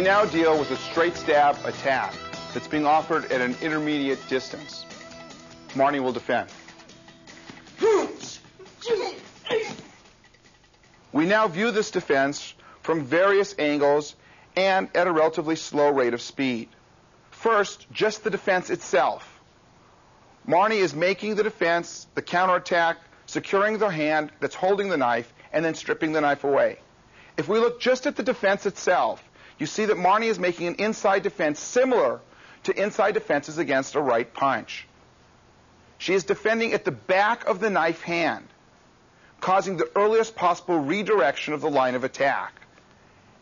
We now deal with a straight stab attack that's being offered at an intermediate distance. Marnie will defend. We now view this defense from various angles and at a relatively slow rate of speed. First, just the defense itself. Marnie is making the defense, the counterattack, securing the hand that's holding the knife, and then stripping the knife away. If we look just at the defense itself, you see that Marnie is making an inside defense similar to inside defenses against a right punch. She is defending at the back of the knife hand, causing the earliest possible redirection of the line of attack.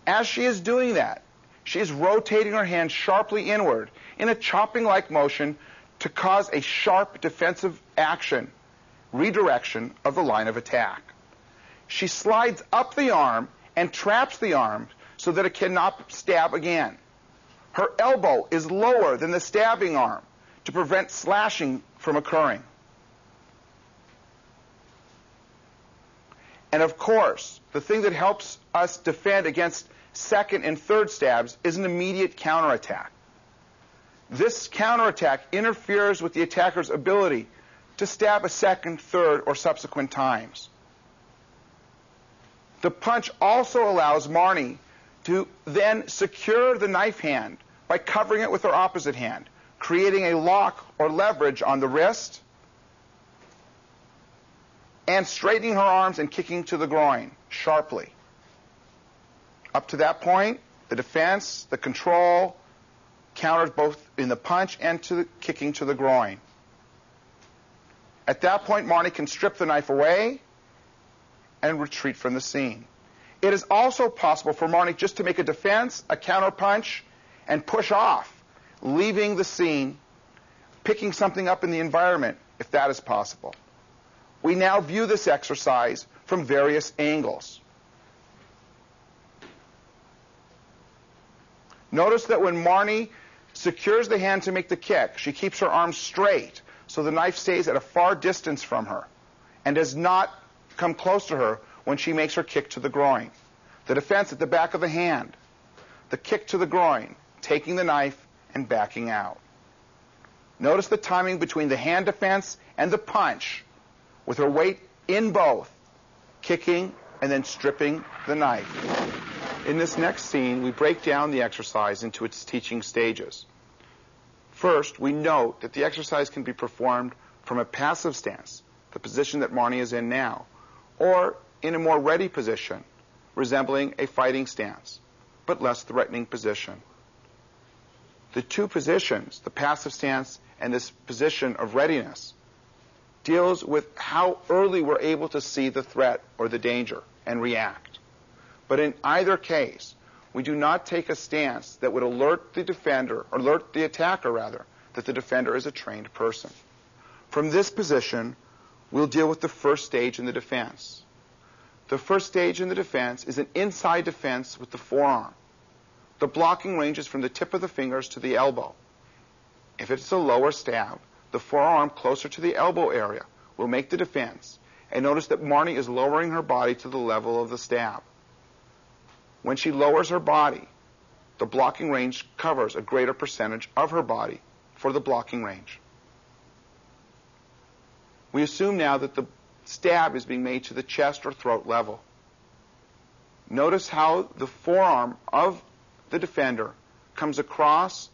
As she is doing that, she is rotating her hand sharply inward in a chopping-like motion to cause a sharp defensive action, redirection of the line of attack. She slides up the arm and traps the arm so that it cannot stab again. Her elbow is lower than the stabbing arm to prevent slashing from occurring. And of course, the thing that helps us defend against second and third stabs is an immediate counterattack. This counterattack interferes with the attacker's ability to stab a second, third, or subsequent times. The punch also allows Marnie to then secure the knife hand by covering it with her opposite hand, creating a lock or leverage on the wrist, and straightening her arms and kicking to the groin sharply. Up to that point, the defense, the control, counters both in the punch and to the kicking to the groin. At that point, Marnie can strip the knife away and retreat from the scene. It is also possible for Marnie just to make a defense, a counter punch, and push off, leaving the scene, picking something up in the environment, if that is possible. We now view this exercise from various angles. Notice that when Marnie secures the hand to make the kick, she keeps her arms straight so the knife stays at a far distance from her and does not come close to her when she makes her kick to the groin. The defense at the back of the hand, the kick to the groin, taking the knife and backing out. Notice the timing between the hand defense and the punch, with her weight in both, kicking and then stripping the knife. In this next scene, we break down the exercise into its teaching stages. First, we note that the exercise can be performed from a passive stance, the position that Marnie is in now, or in a more ready position, resembling a fighting stance, but less threatening position. The two positions, the passive stance and this position of readiness, deals with how early we're able to see the threat or the danger and react. But in either case, we do not take a stance that would alert the defender, or alert the attacker rather, that the defender is a trained person. From this position, we'll deal with the first stage in the defense. The first stage in the defense is an inside defense with the forearm. The blocking ranges from the tip of the fingers to the elbow. If it's a lower stab, the forearm closer to the elbow area will make the defense. And notice that Marnie is lowering her body to the level of the stab. When she lowers her body, the blocking range covers a greater percentage of her body for the blocking range. We assume now that the stab is being made to the chest or throat level. Notice how the forearm of the defender comes across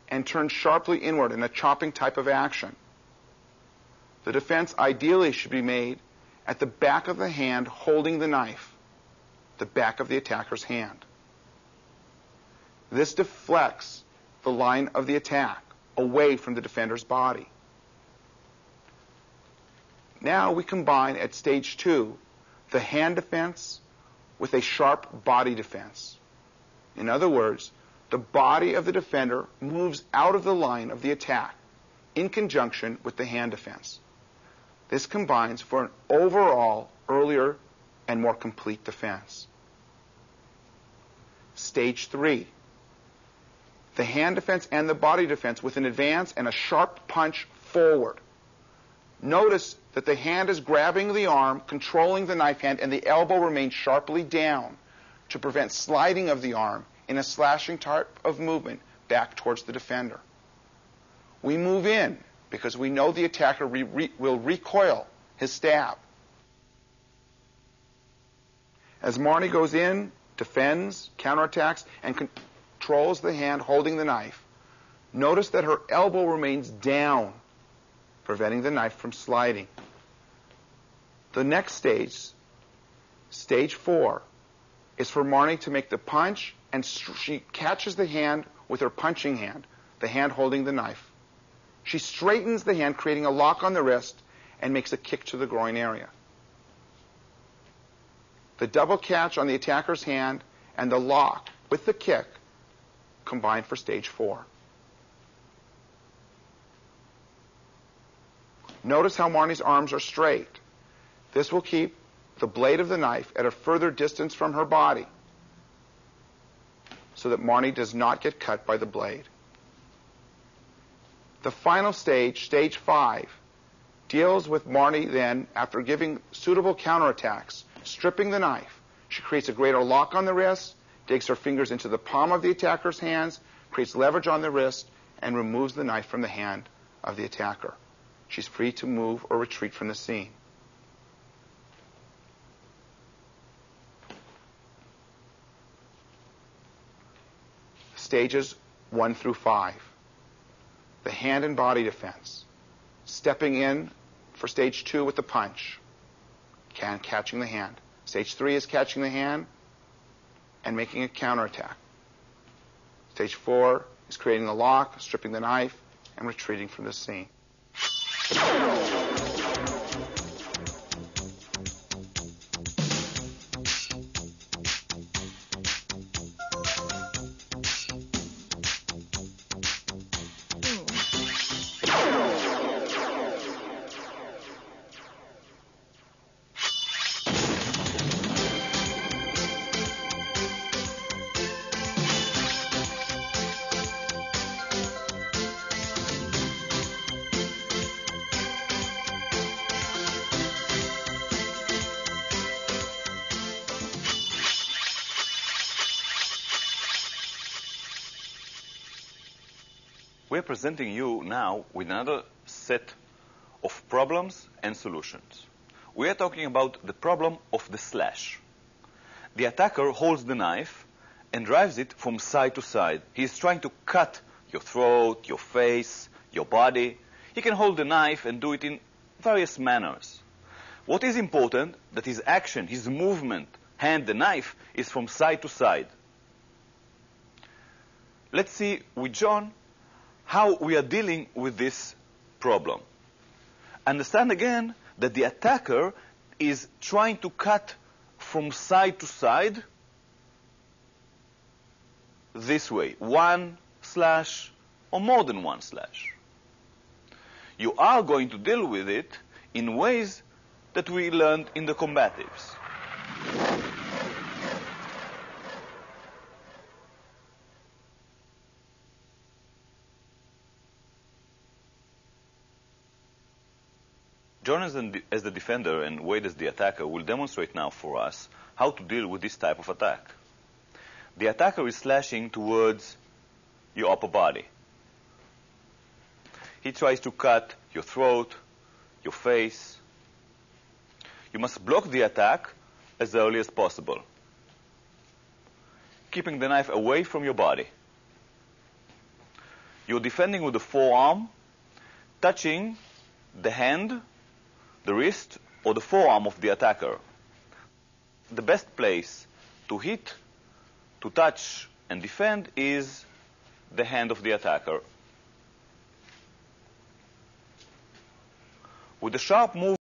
and turns sharply inward in a chopping type of action. The defense ideally should be made at the back of the hand holding the knife, the back of the attacker's hand. This deflects the line of the attack away from the defender's body. Now we combine at stage 2 the hand defense with a sharp body defense. In other words, the body of the defender moves out of the line of the attack in conjunction with the hand defense. This combines for an overall earlier and more complete defense. Stage 3, the hand defense and the body defense with an advance and a sharp punch forward. Notice that the hand is grabbing the arm, controlling the knife hand, and the elbow remains sharply down to prevent sliding of the arm in a slashing type of movement back towards the defender. We move in because we know the attacker will recoil his stab. As Marnie goes in, defends, counterattacks, and controls the hand holding the knife, notice that her elbow remains down, preventing the knife from sliding. The next stage, stage 4, is for Marnie to make the punch, and she catches the hand with her punching hand, the hand holding the knife. She straightens the hand, creating a lock on the wrist, and makes a kick to the groin area. The double catch on the attacker's hand and the lock with the kick combine for stage 4. Notice how Marnie's arms are straight. This will keep the blade of the knife at a further distance from her body so that Marnie does not get cut by the blade. The final stage, stage 5, deals with Marnie then, after giving suitable counterattacks, stripping the knife. She creates a greater lock on the wrist, digs her fingers into the palm of the attacker's hands, creates leverage on the wrist, and removes the knife from the hand of the attacker. She's free to move or retreat from the scene. Stages 1 through 5. The hand and body defense. Stepping in for stage 2 with the punch. Catching the hand. Stage 3 is catching the hand and making a counterattack. Stage 4 is creating the lock, stripping the knife, and retreating from the scene. We're presenting you now with another set of problems and solutions. We are talking about the problem of the slash. The attacker holds the knife and drives it from side to side. He is trying to cut your throat, your face, your body. He can hold the knife and do it in various manners. What is important, that his action, his movement, hand the knife, is from side to side. Let's see with John how we are dealing with this problem. Understand again that the attacker is trying to cut from side to side this way, one slash or more than one slash. You are going to deal with it in ways that we learned in the combatives. John as the defender and Wade as the attacker will demonstrate now for us how to deal with this type of attack. The attacker is slashing towards your upper body. He tries to cut your throat, your face. You must block the attack as early as possible, keeping the knife away from your body. You're defending with the forearm, touching the hand, the wrist, or the forearm of the attacker. The best place to hit, to touch, and defend is the hand of the attacker. With a sharp move